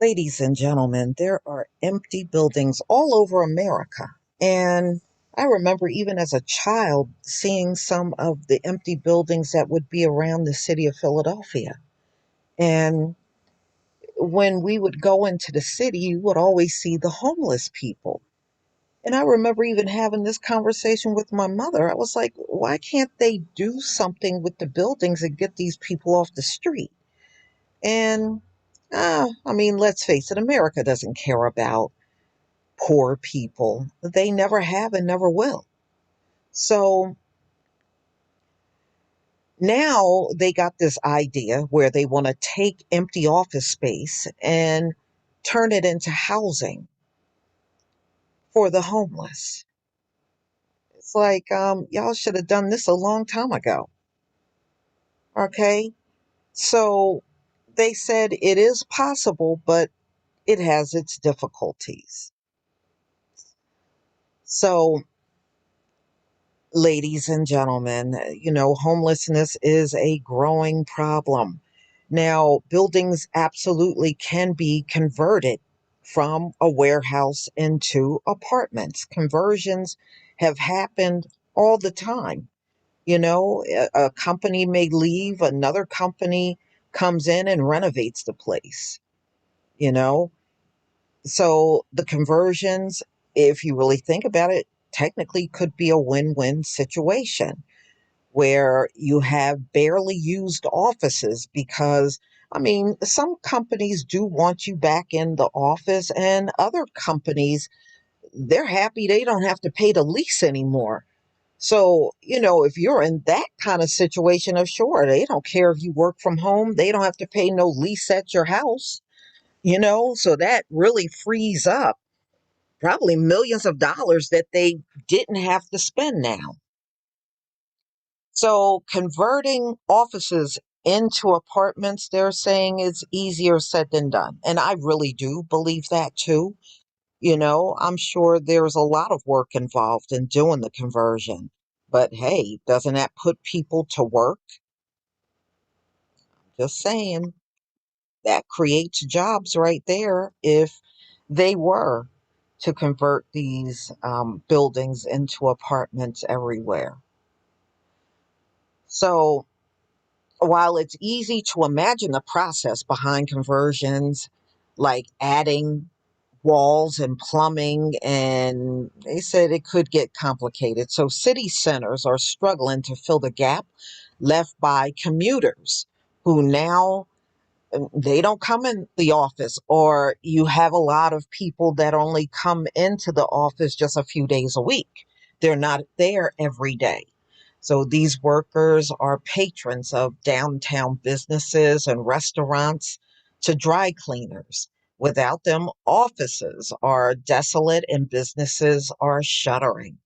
Ladies and gentlemen, there are empty buildings all over America. And I remember even as a child seeing some of the empty buildings that would be around the city of Philadelphia. And when we would go into the city, you would always see the homeless people. And I remember even having this conversation with my mother. I was like, why can't they do something with the buildings and get these people off the street? And I mean, let's face it, America doesn't care about poor people. They never have and never will. So now they got this idea where they want to take empty office space and turn it into housing for the homeless. It's like, y'all should have done this a long time ago. Okay. So they said it is possible, but it has its difficulties. So ladies and gentlemen, homelessness is a growing problem. Now, buildings absolutely can be converted from a warehouse into apartments. Conversions have happened all the time. A company may leave, another company comes in and renovates the place, you know? So the conversions, if you really think about it, technically could be a win-win situation where you have barely used offices because, I mean, some companies do want you back in the office, and other companies, they're happy they don't have to pay the lease anymore. So, if you're in that kind of situation, of sure, they don't care if you work from home, they don't have to pay no lease at your house, so that really frees up probably millions of dollars that they didn't have to spend now. So converting offices into apartments, they're saying is easier said than done. And I really do believe that too. I'm sure there's a lot of work involved in doing the conversion. But hey, doesn't that put people to work? Just saying. That creates jobs right there if they were to convert these buildings into apartments everywhere. So while it's easy to imagine the process behind conversions, like adding walls and plumbing, and they said it could get complicated. So city centers are struggling to fill the gap left by commuters who now they don't come in the office, or you have a lot of people that only come into the office just a few days a week. They're not there every day. So these workers are patrons of downtown businesses and restaurants to dry cleaners. Without them, offices are desolate and businesses are shuttering.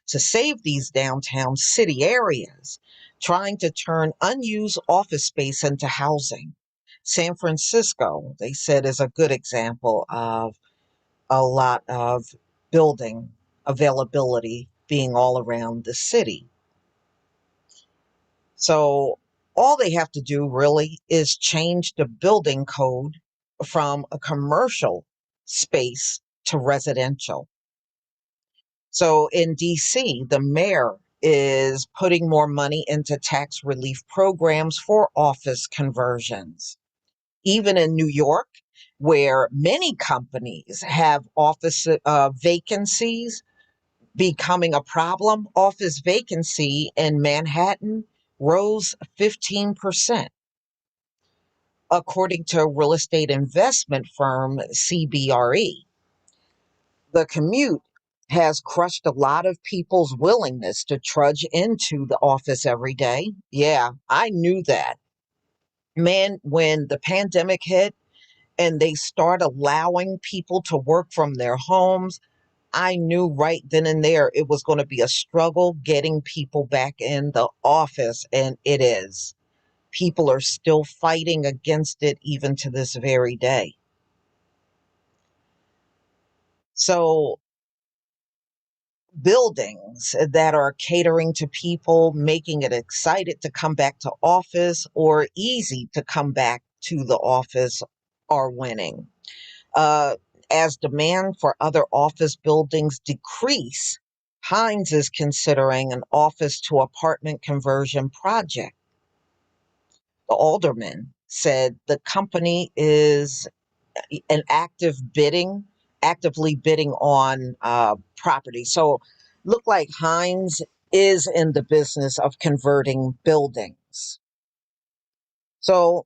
To save these downtown city areas, trying to turn unused office space into housing. San Francisco, they said, is a good example of a lot of building availability being all around the city. So all they have to do really is change the building code from a commercial space to residential. So in DC, the mayor is putting more money into tax relief programs for office conversions. Even in New York, where many companies have office vacancies becoming a problem, office vacancy in Manhattan rose 15%, according to real estate investment firm CBRE. The commute has crushed a lot of people's willingness to trudge into the office every day. Yeah, I knew that. Man, when the pandemic hit and they start allowing people to work from their homes, I knew right then and there it was going to be a struggle getting people back in the office, and it is. People are still fighting against it even to this very day. So buildings that are catering to people, making it excited to come back to office or easy to come back to the office are winning. Uh, as demand for other office buildings decrease, Hines is considering an office to apartment conversion project. The alderman said the company is an actively bidding on property. So, look like Hines is in the business of converting buildings. So,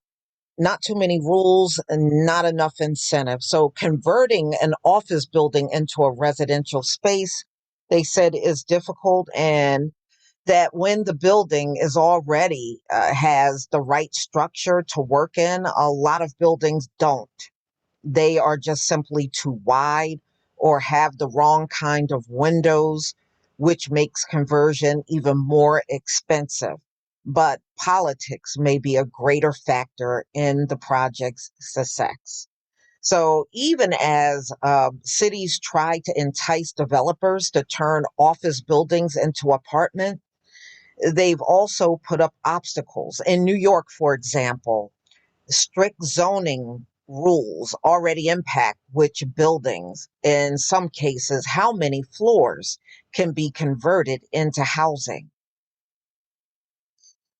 not too many rules and not enough incentive. So, converting an office building into a residential space, they said, is difficult, and that when the building is already has the right structure to work in, a lot of buildings don't. They are just simply too wide or have the wrong kind of windows, which makes conversion even more expensive. But politics may be a greater factor in the project's success. So, even as cities try to entice developers to turn office buildings into apartments, they've also put up obstacles. In New York, for example, strict zoning rules already impact which buildings, in some cases, how many floors can be converted into housing.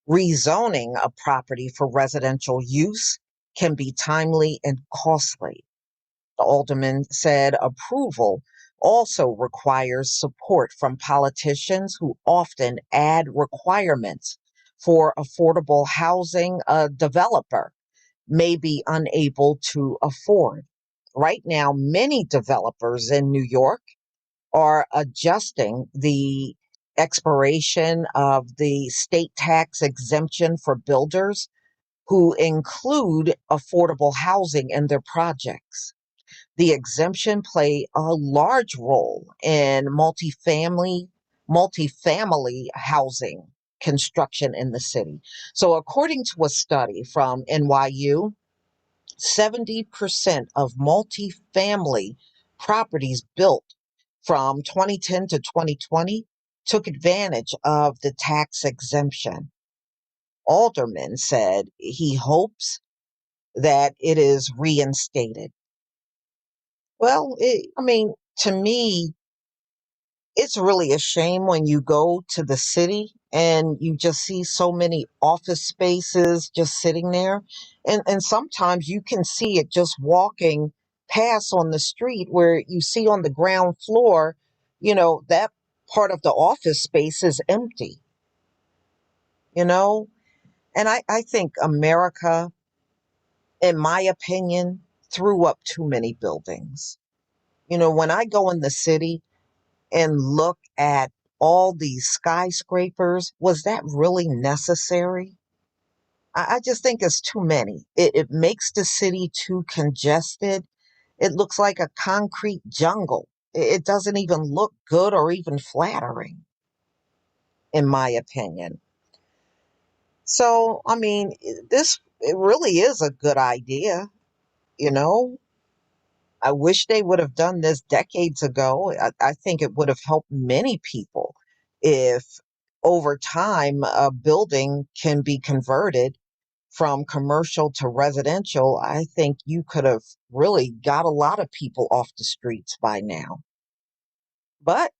Rezoning a property for residential use can be timely and costly. The alderman said approval also requires support from politicians who often add requirements for affordable housing a developer may be unable to afford. Right now, many developers in New York are adjusting the expiration of the state tax exemption for builders who include affordable housing in their projects. The exemption play a large role in multifamily housing construction in the city. So according to a study from NYU, 70% of multifamily properties built from 2010 to 2020 took advantage of the tax exemption. Alderman said he hopes that it is reinstated. Well, to me, it's really a shame when you go to the city and you just see so many office spaces just sitting there. And sometimes you can see it just walking past on the street where you see on the ground floor, that part of the office space is empty, you know? And I think America, in my opinion, threw up too many buildings. When I go in the city, and look at all these skyscrapers, was that really necessary? I just think it's too many. It makes the city too congested. It looks like a concrete jungle. It doesn't even look good or even flattering, in my opinion. So, it really is a good idea, you know? I wish they would have done this decades ago. I think it would have helped many people if over time a building can be converted from commercial to residential. I think you could have really got a lot of people off the streets by now. But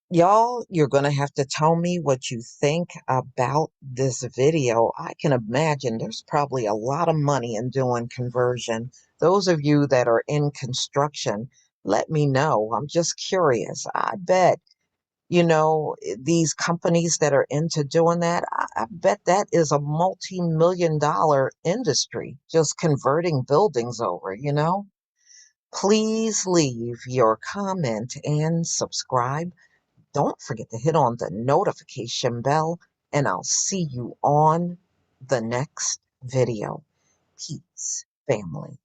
y'all, you're going to have to tell me what you think about this video. I can imagine there's probably a lot of money in doing conversion. Those of you that are in construction, let me know. I'm just curious. I bet, these companies that are into doing that, I bet that is a multi-million-dollar industry, just converting buildings over. Please leave your comment and subscribe. Don't forget to hit on the notification bell, and I'll see you on the next video. Peace, family.